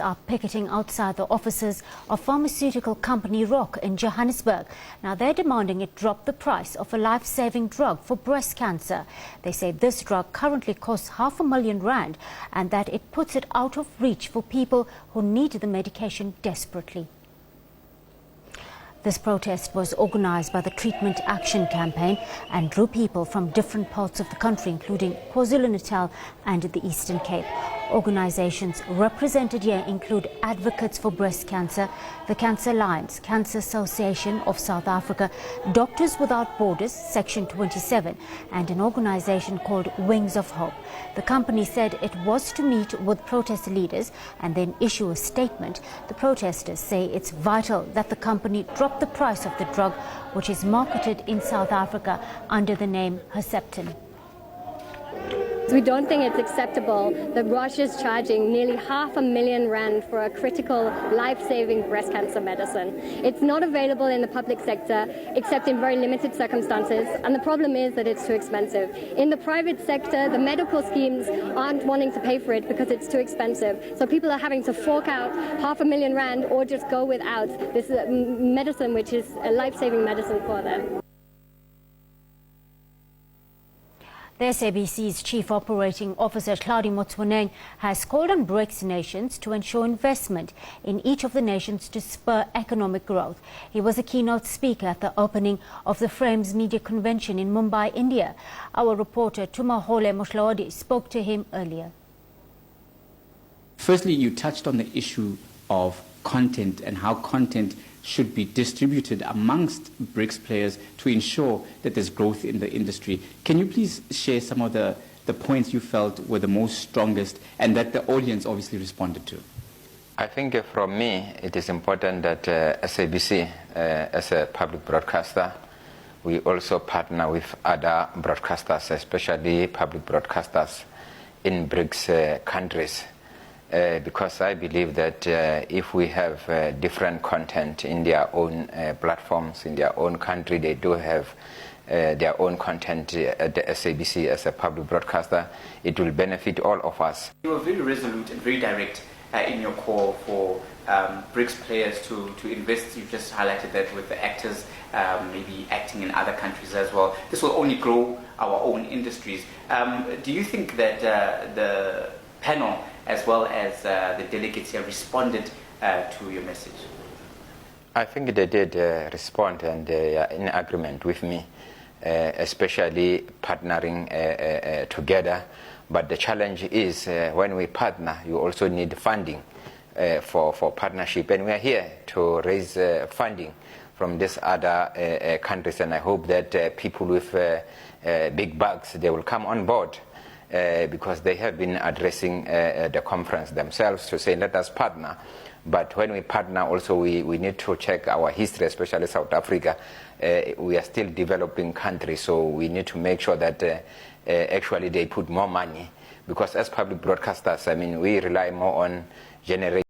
Are picketing outside the offices of pharmaceutical company Roche in Johannesburg. Now they're demanding it drop the price of a life-saving drug for breast cancer. They say this drug currently costs R500,000 and that it puts it out of reach for people who need the medication desperately. This protest was organised by the Treatment Action Campaign and drew people from different parts of the country, including KwaZulu-Natal and the Eastern Cape. Organisations represented here include Advocates for Breast Cancer, the Cancer Alliance, Cancer Association of South Africa, Doctors Without Borders, Section 27, and an organisation called Wings of Hope. The company said it was to meet with protest leaders and then issue a statement. The protesters say it's vital that the company drop the price of the drug, which is marketed in South Africa under the name Herceptin. We don't think it's acceptable that Roche is charging nearly R500,000 for a critical, life-saving breast cancer medicine. It's not available in the public sector except in very limited circumstances, and the problem is that it's too expensive. In the private sector, the medical schemes aren't wanting to pay for it because it's too expensive. So people are having to fork out R500,000 or just go without this medicine, which is a life-saving medicine for them. The SABC's Chief Operating Officer, Claudia Motswaneng, has called on BRICS nations to ensure investment in each of the nations to spur economic growth. He was a keynote speaker at the opening of the Frames Media Convention in Mumbai, India. Our reporter, Tumahole Mohlodi, spoke to him earlier. Firstly, you touched on the issue of content and how content should be distributed amongst BRICS players to ensure that there's growth in the industry. Can you please share some of the points you felt were the most strongest and that the audience obviously responded to? I think from me, it is important that SABC, as a public broadcaster, we also partner with other broadcasters, especially public broadcasters in BRICS countries. Because I believe that if we have different content in their own platforms, in their own country, they do have their own content at the SABC as a public broadcaster, it will benefit all of us. You were very resolute and very direct in your call for BRICS players to invest. You just highlighted that with the actors maybe acting in other countries as well. This will only grow our own industries. Do you think that the panel as well as the delegates here responded to your message? I think they did respond and they are in agreement with me, especially partnering together. But the challenge is when we partner, you also need funding for partnership. And we are here to raise funding from these other countries. And I hope that people with big bucks, they will come on board. Because they have been addressing the conference themselves to say, let us partner. But when we partner also, we need to check our history, especially South Africa. We are still developing countries, so we need to make sure that actually they put more money. Because as public broadcasters, I mean, we rely more on generating